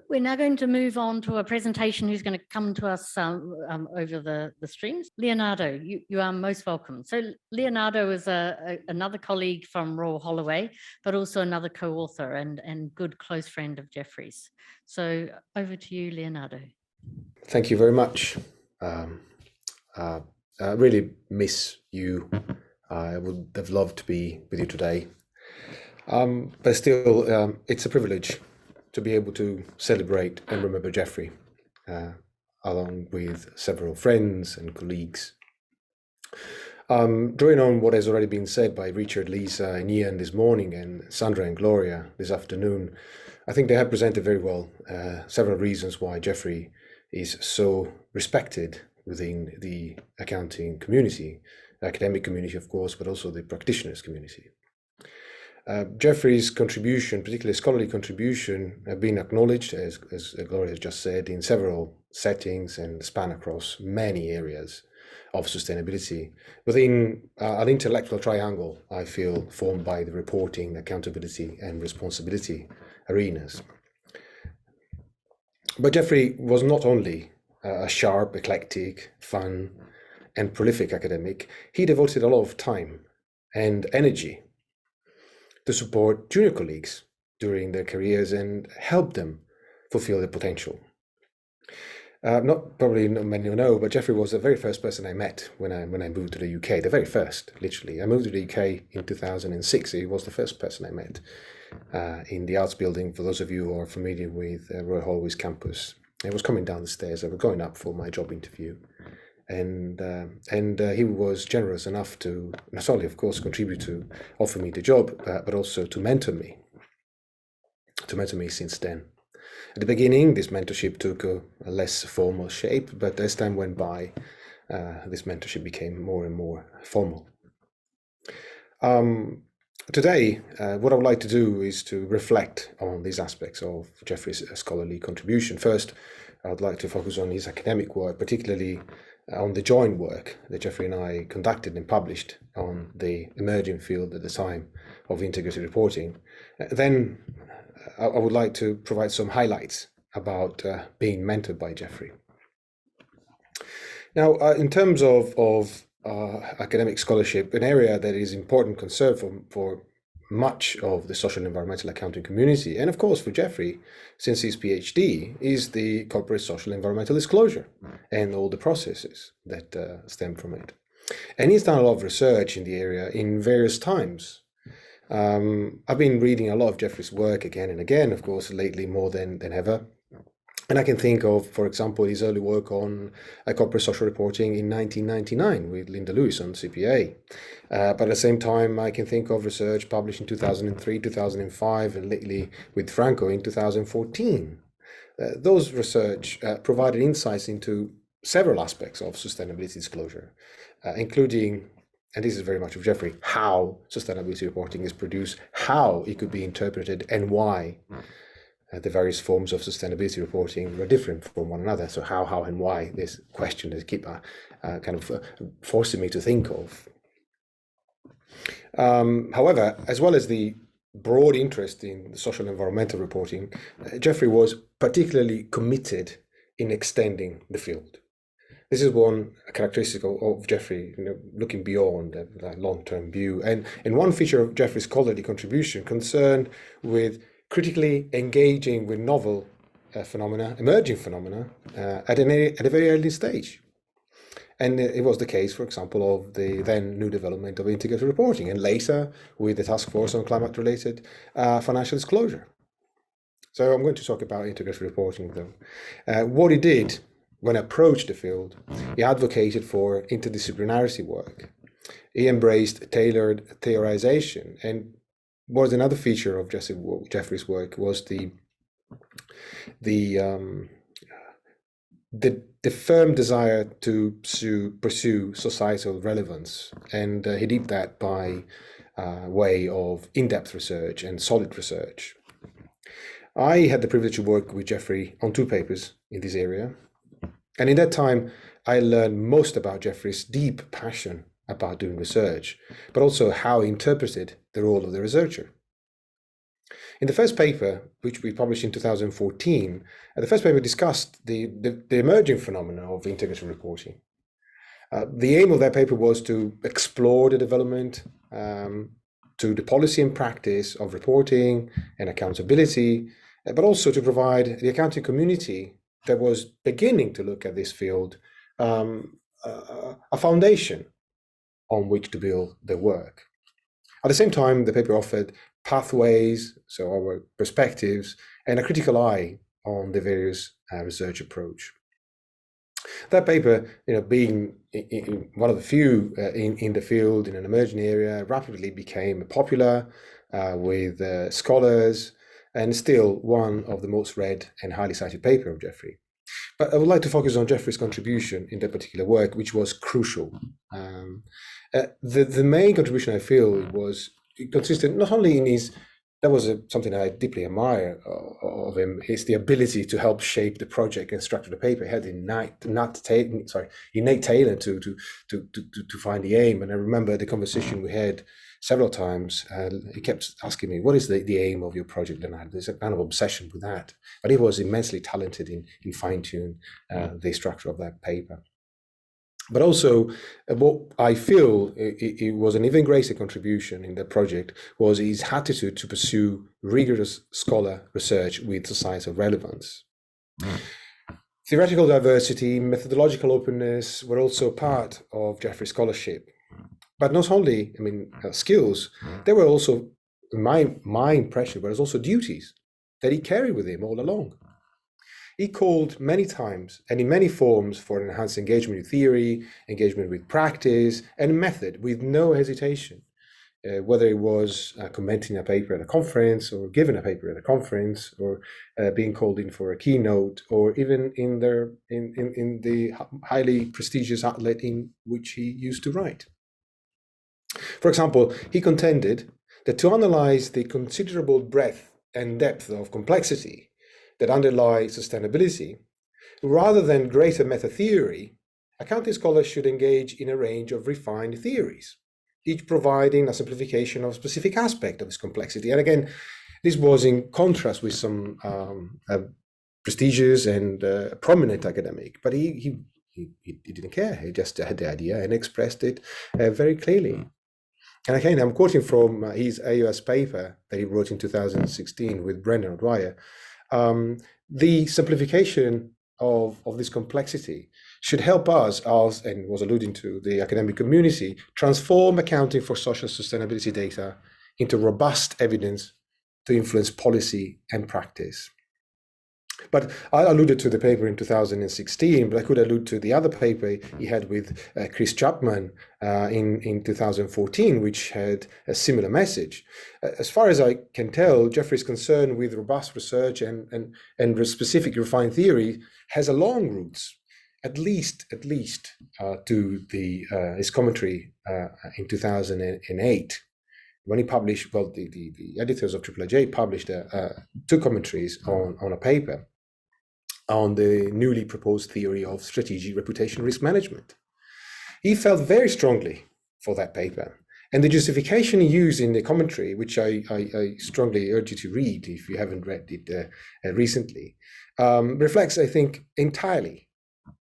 We're now going to move on to a presentation who's going to come to us over the streams. Leonardo, you are most welcome. So Leonardo is another colleague from Royal Holloway, but also another co-author and good close friend of Geoffrey's. So over to you, Leonardo. Thank you very much. I really miss you. I would have loved to be with you today. But still, it's a privilege to be able to celebrate and remember Geoffrey, along with several friends and colleagues. Drawing on what has already been said by Richard, Lisa, and Ian this morning, and Sandra and Gloria this afternoon, I think they have presented very well several reasons why Geoffrey is so respected within the accounting community, academic community, of course, but also the practitioners community. Geoffrey's contribution, particularly scholarly contribution, have been acknowledged, as Gloria has just said, in several settings and span across many areas of sustainability within an intellectual triangle, I feel, formed by the reporting, accountability, and responsibility arenas. But Geoffrey was not only a sharp, eclectic, fun, and prolific academic. He devoted a lot of time and energy to support junior colleagues during their careers and help them fulfill their potential. Probably not many know, but Geoffrey was the very first person I met when I moved to the UK. The very first, literally. I moved to the UK in 2006. He was the first person I met in the Arts Building. For those of you who are familiar with Royal Holloway's campus, I was coming down the stairs. I was going up for my job interview, and he was generous enough to not only, of course, contribute to offer me the job, but also to mentor me. Since then. At the beginning, this mentorship took a less formal shape, but as time went by, this mentorship became more and more formal. Today, what I would like to do is to reflect on these aspects of Geoffrey's scholarly contribution. First, I would like to focus on his academic work, particularly on the joint work that Geoffrey and I conducted and published on the emerging field at the time of integrated reporting. Then I would like to provide some highlights about being mentored by Geoffrey. Now, in terms of academic scholarship, an area that is important concern for much of the social and environmental accounting community, and of course for Geoffrey, since his PhD, is the corporate social and environmental disclosure and all the processes that stem from it. And he's done a lot of research in the area in various times. I've been reading a lot of Geoffrey's work again and again, of course, lately more than ever. And I can think of, for example, his early work on corporate social reporting in 1999 with Linda Lewis on CPA. But at the same time, I can think of research published in 2003, 2005, and lately with Franco in 2014. Those research provided insights into several aspects of sustainability disclosure, including, and this is very much of Geoffrey, how sustainability reporting is produced, how it could be interpreted, and why the various forms of sustainability reporting were different from one another. So how, and why, this question that keep kind of forcing me to think of. However, as well as the broad interest in social and environmental reporting, Geoffrey was particularly committed in extending the field. This is one characteristic of Geoffrey, looking beyond that long-term view. And one feature of Geoffrey's scholarly contribution concerned with critically engaging with novel phenomena, emerging phenomena, at a very early stage. And it was the case, for example, of the then new development of integrated reporting, and later with the Task Force on Climate-Related Financial Disclosure. So I'm going to talk about integrated reporting, though. What he did when approached the field, he advocated for interdisciplinarity work. He embraced tailored theorization, and was another feature of Geoffrey's work was the firm desire to pursue societal relevance, and he did that by way of in-depth research and solid research. I had the privilege to work with Geoffrey on 2 papers in this area, and in that time I learned most about Geoffrey's deep passion about doing research, but also how he interpreted the role of the researcher. In the first paper, which we published in 2014, the first paper discussed the emerging phenomena of integrated reporting. The aim of that paper was to explore the development to the policy and practice of reporting and accountability, but also to provide the accounting community that was beginning to look at this field a foundation on which to build their work. At the same time, the paper offered pathways, so our perspectives, and a critical eye on the various research approach. That paper, being one of the few in the field in an emerging area, rapidly became popular with scholars, and still one of the most read and highly cited paper of Geoffrey. But I would like to focus on Geoffrey's contribution in that particular work, which was crucial. The main contribution I feel consisted not only in his, that was something I deeply admire of him, is the ability to help shape the project and structure the paper. He had innate talent to find the aim. And I remember the conversation we had several times. He kept asking me, what is the aim of your project, Leonardo? There's a kind of obsession with that. But he was immensely talented in fine-tune the structure of that paper. But also, what I feel it was an even greater contribution in the project was his attitude to pursue rigorous scholar research with societal relevance. Theoretical diversity, methodological openness were also part of Geoffrey's scholarship. But not only, skills, there were also, my impression, but also duties that he carried with him all along. He called many times and in many forms for enhanced engagement with theory, engagement with practice, and method with no hesitation, whether it was commenting a paper at a conference or giving a paper at a conference or being called in for a keynote or even in the highly prestigious outlet in which he used to write. For example, he contended that to analyze the considerable breadth and depth of complexity that underlie sustainability, rather than greater meta theory, accounting scholars should engage in a range of refined theories, each providing a simplification of a specific aspect of this complexity. And again, this was in contrast with some prestigious and prominent academic, but he didn't care. He just had the idea and expressed it very clearly. And again, I'm quoting from his AUS paper that he wrote in 2016 with Brendan O'Dwyer. The simplification of this complexity should help us, and was alluding to the academic community, transform accounting for social sustainability data into robust evidence to influence policy and practice. But I alluded to the paper in 2016, but I could allude to the other paper he had with Chris Chapman in 2014, which had a similar message. As far as I can tell, Geoffrey's concern with robust research and specific refined theory has a long roots, at least to his commentary in 2008. When he published, the editors of IIIJ published two commentaries on a paper on the newly proposed theory of strategic reputation risk management. He felt very strongly for that paper. And the justification he used in the commentary, which I strongly urge you to read if you haven't read it recently, reflects, I think, entirely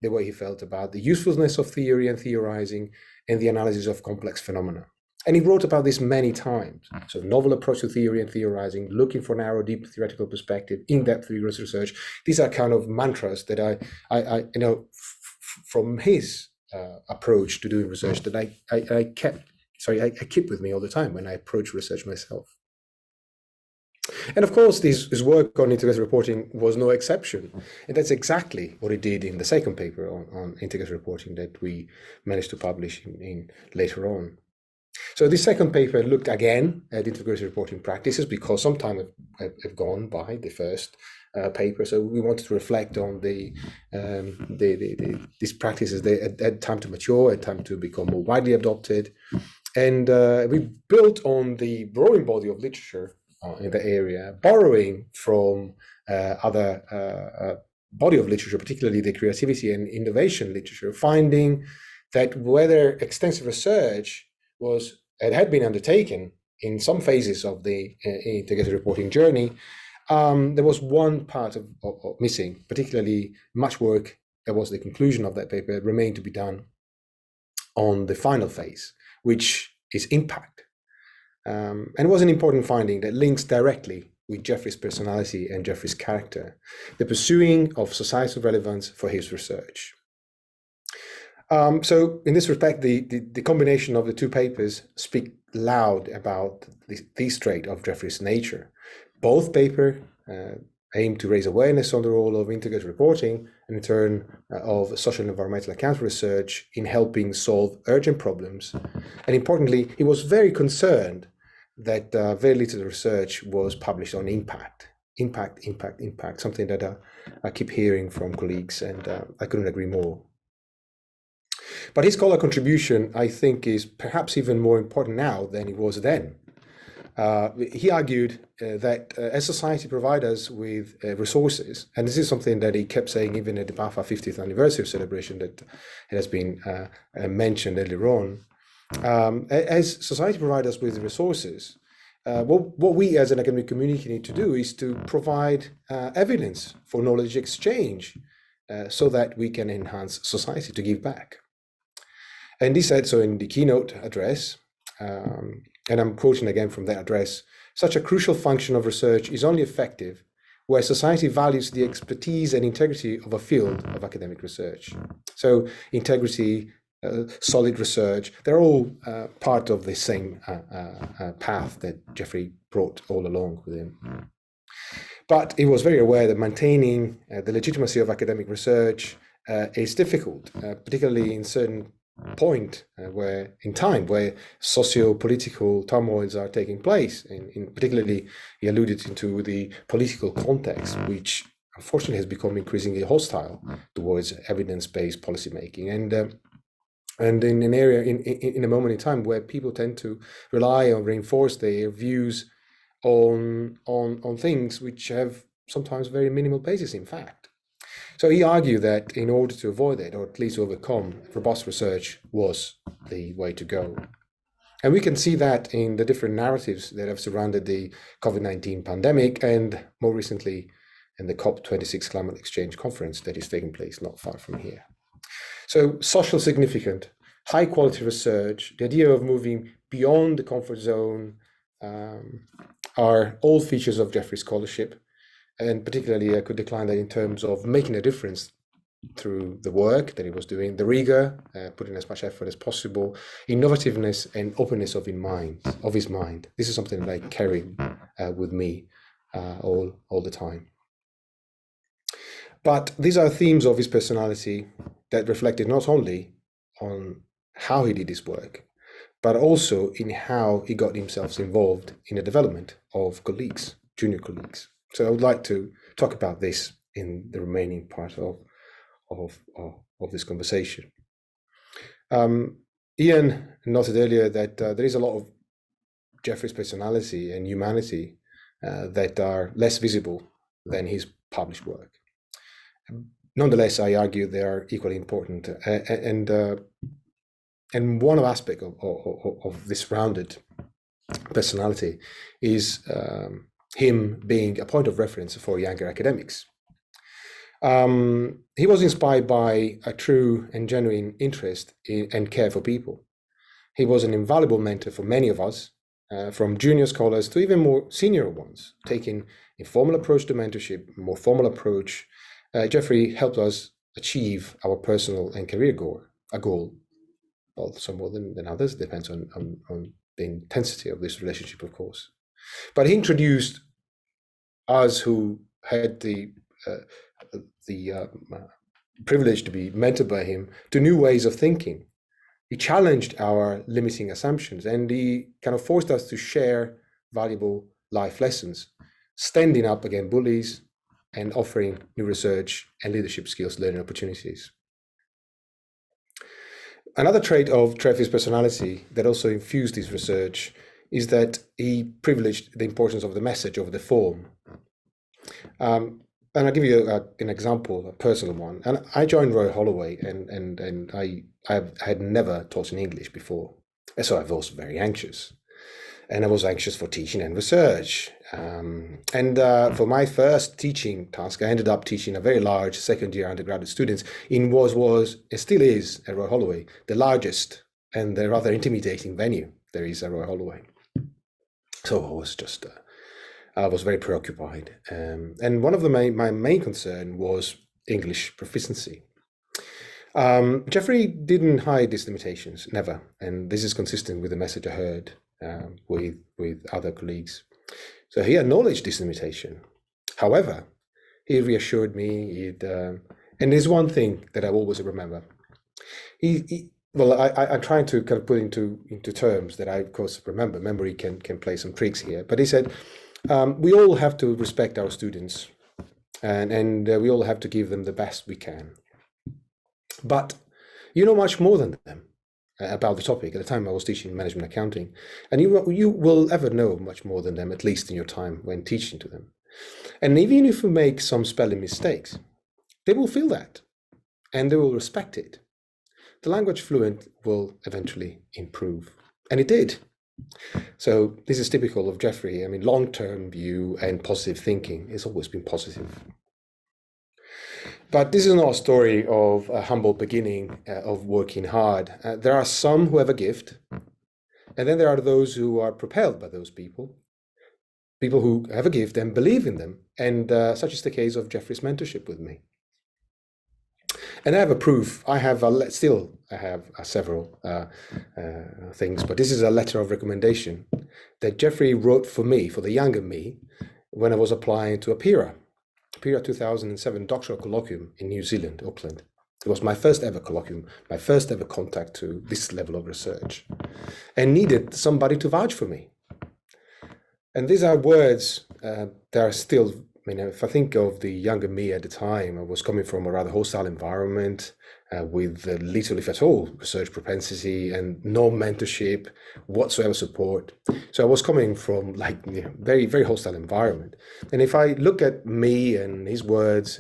the way he felt about the usefulness of theory and theorizing and the analysis of complex phenomena. And he wrote about this many times. So novel approach to theory and theorizing, looking for narrow, deep theoretical perspective, in-depth rigorous research. These are kind of mantras that I from his approach to doing research that I keep with me all the time when I approach research myself. And of course, his work on integrated reporting was no exception. And that's exactly what he did in the second paper on integrated reporting that we managed to publish in later on. So this second paper looked again at integrated reporting practices because some time have gone by the first paper. So we wanted to reflect on these practices. They had time to mature, had time to become more widely adopted. And we built on the growing body of literature in the area, borrowing from other body of literature, particularly the creativity and innovation literature, finding that whether extensive research had been undertaken in some phases of the integrated reporting journey, there was one part of missing, particularly much work. That was the conclusion of that paper remained to be done on the final phase, which is impact. And it was an important finding that links directly with Geoffrey's personality and Geoffrey's character, the pursuing of societal relevance for his research. So in this respect, the combination of the two papers speak loud about this trait of Geoffrey's nature. Both papers aim to raise awareness on the role of integrated reporting and in turn of social and environmental account research in helping solve urgent problems. And importantly, he was very concerned that very little research was published on impact, something that I keep hearing from colleagues, and I couldn't agree more. But his scholar contribution, I think, is perhaps even more important now than it was then. He argued that as society provides us with resources, and this is something that he kept saying even at the BAFA 50th anniversary celebration that has been mentioned earlier on, as society provides us with resources, what we as an academic community need to do is to provide evidence for knowledge exchange so that we can enhance society, to give back. And he said so in the keynote address, and I'm quoting again from that address, such a crucial function of research is only effective where society values the expertise and integrity of a field of academic research. So integrity, solid research, they're all part of the same path that Geoffrey brought all along with him. But he was very aware that maintaining the legitimacy of academic research is difficult, particularly in certain point where socio-political turmoils are taking place, in particularly he alluded to the political context, which unfortunately has become increasingly hostile towards evidence-based policymaking, and in an area in a moment in time where people tend to rely or reinforce their views on things which have sometimes very minimal basis in fact. So he argued that in order to avoid it, or at least overcome, robust research was the way to go. And we can see that in the different narratives that have surrounded the COVID-19 pandemic, and more recently in the COP26 Climate Exchange Conference that is taking place not far from here. So social significant, high quality research, the idea of moving beyond the comfort zone are all features of Geoffrey's scholarship. And particularly, I could decline that in terms of making a difference through the work that he was doing, the rigor, putting as much effort as possible, innovativeness and openness of his mind. This is something that I carry with me all the time. But these are themes of his personality that reflected not only on how he did his work, but also in how he got himself involved in the development of colleagues, junior colleagues. So I would like to talk about this in the remaining part of this conversation. Ian noted earlier that there is a lot of Geoffrey's personality and humanity that are less visible than his published work. Nonetheless, I argue they are equally important, and one aspect of this rounded personality is him being a point of reference for younger academics. He was inspired by a true and genuine interest in and care for people. He was an invaluable mentor for many of us, from junior scholars to even more senior ones, taking a formal approach to mentorship, more formal approach. Geoffrey helped us achieve our personal and career goal, well, some more than others, depends on the intensity of this relationship, of course. But he introduced us who had the privilege to be mentored by him to new ways of thinking. He challenged our limiting assumptions, and he kind of forced us to share valuable life lessons, standing up against bullies and offering new research and leadership skills learning opportunities. Another trait of Geoffrey's personality that also infused his research is that he privileged the importance of the message over the form. And I'll give you an example, a personal one. And I joined Royal Holloway, and I had never taught in English before, and so I was very anxious. and I was anxious for teaching and research. For my first teaching task, I ended up teaching a very large second-year undergraduate students in was it still is at Royal Holloway, the largest and the rather intimidating venue there is at Royal Holloway. So I was very preoccupied, and one of my main concern was English proficiency. Geoffrey didn't hide these limitations, never, and this is consistent with the message I heard with other colleagues. So he acknowledged this limitation. However, he reassured me. And there's one thing that I always remember. I'm trying to kind of put into terms that I, of course, remember. Memory can play some tricks here. But he said, we all have to respect our students, and we all have to give them the best we can. But you know much more than them about the topic. At the time I was teaching management accounting, and you will ever know much more than them, at least in your time when teaching to them. And even if you make some spelling mistakes, they will feel that, and they will respect it. The language fluent will eventually improve, and it did. So this is typical of Geoffrey. I mean, long-term view and positive thinking has always been positive. But this is not a story of a humble beginning of working hard. There are some who have a gift, and then there are those who are propelled by those people who have a gift and believe in them. And such is the case of Geoffrey's mentorship with me. And I have a proof. I have several things, but this is a letter of recommendation that Geoffrey wrote for me, for the younger me, when I was applying to APIRA 2007 doctoral colloquium in New Zealand, Auckland. It was my first ever colloquium, my first ever contact to this level of research, and needed somebody to vouch for me. And these are words that are still, if I think of the younger me at the time, I was coming from a rather hostile environment with little, if at all, research propensity and no mentorship, whatsoever support. So I was coming from very, very hostile environment. And if I look at me and his words,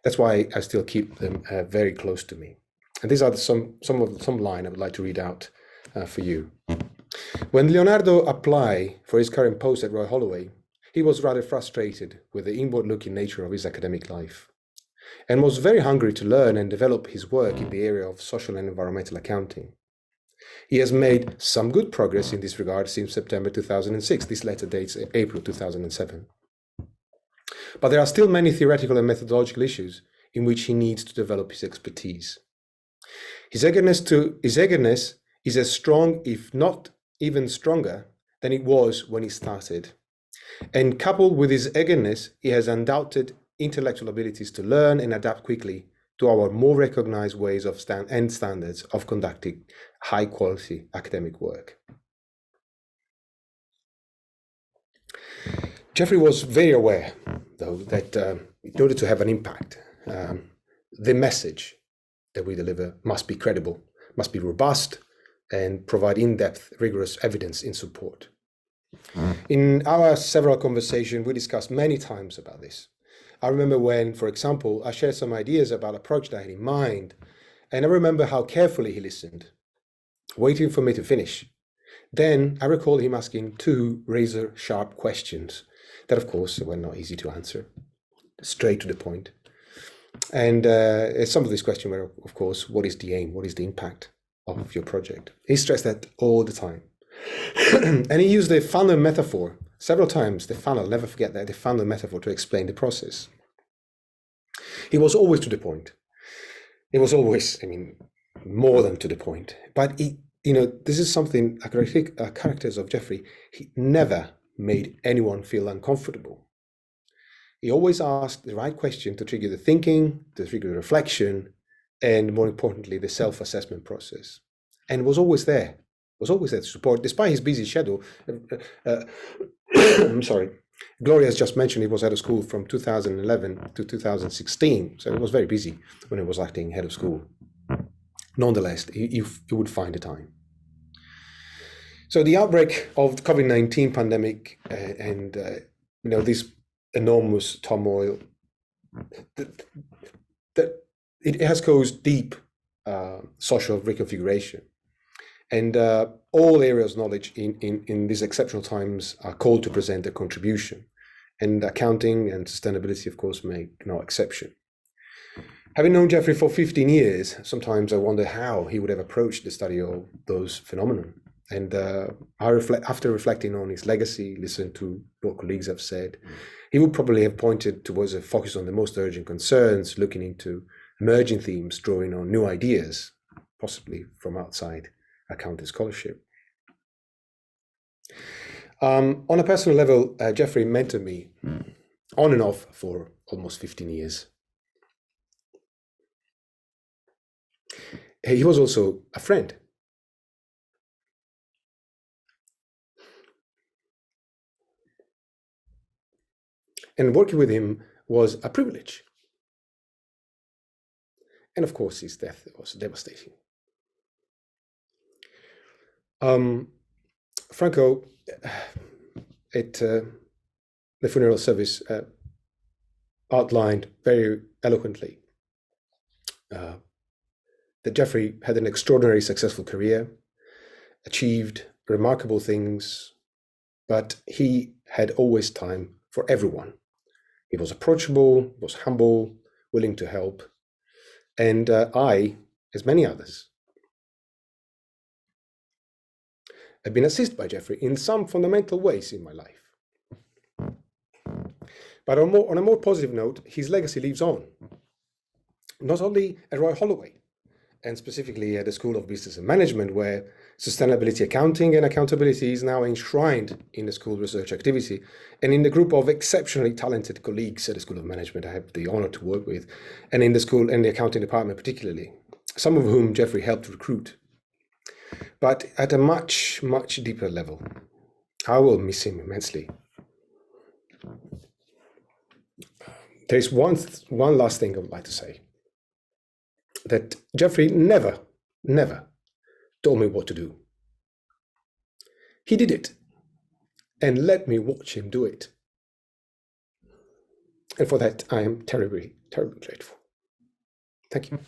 that's why I still keep them very close to me. And these are some line I would like to read out for you. When Leonardo applied for his current post at Royal Holloway, he was rather frustrated with the inward-looking nature of his academic life, and was very hungry to learn and develop his work in the area of social and environmental accounting. He has made some good progress in this regard since September 2006. This letter dates April 2007. But there are still many theoretical and methodological issues in which he needs to develop his expertise. His eagerness is as strong, if not even stronger, than it was when he started. And coupled with his eagerness, he has undoubted intellectual abilities to learn and adapt quickly to our more recognized ways of standards of conducting high-quality academic work. Geoffrey was very aware, though, that in order to have an impact, the message that we deliver must be credible, must be robust, and provide in-depth, rigorous evidence in support. In our several conversations, we discussed many times about this. I remember when, for example, I shared some ideas about a project I had in mind, and I remember how carefully he listened, waiting for me to finish. Then I recall him asking 2 razor-sharp questions that, of course, were not easy to answer, straight to the point. And some of these questions were, of course, what is the aim? What is the impact of your project? He stressed that all the time. And he used the funnel metaphor several times, the funnel, never forget that, the funnel metaphor, to explain the process. He was always to the point. It was always, more than to the point. But this is something, characters of Geoffrey, he never made anyone feel uncomfortable. He always asked the right question to trigger the thinking, to trigger the reflection, and more importantly, the self-assessment process. And was always there to support, despite his busy schedule. I'm sorry. Gloria has just mentioned he was head of school from 2011 to 2016, so he was very busy when he was acting head of school. Nonetheless, he would find the time. So the outbreak of the COVID-19 pandemic and this enormous turmoil, that it has caused deep social reconfiguration. And all areas of knowledge in these exceptional times are called to present their contribution. And accounting and sustainability, of course, make no exception. Having known Geoffrey for 15 years, sometimes I wonder how he would have approached the study of those phenomena. And after reflecting on his legacy, listening to what colleagues have said, he would probably have pointed towards a focus on the most urgent concerns, looking into emerging themes, drawing on new ideas, possibly from outside accounting scholarship. On a personal level, Geoffrey mentored me on and off for almost 15 years. He was also a friend. And working with him was a privilege. And of course, his death was devastating. Franco, at the funeral service, outlined very eloquently that Geoffrey had an extraordinarily successful career, achieved remarkable things, but he had always time for everyone. He was approachable, was humble, willing to help. And I, as many others, have been assisted by Geoffrey in some fundamental ways in my life. But on a more positive note, his legacy lives on, not only at Royal Holloway, and specifically at the School of Business and Management, where sustainability accounting and accountability is now enshrined in the school research activity, and in the group of exceptionally talented colleagues at the School of Management I have the honor to work with, and in the school and the accounting department particularly, some of whom Geoffrey helped recruit. But at a much, much deeper level, I will miss him immensely. There is one last thing I would like to say. That Geoffrey never told me what to do. He did it and let me watch him do it. And for that, I am terribly, terribly grateful. Thank you.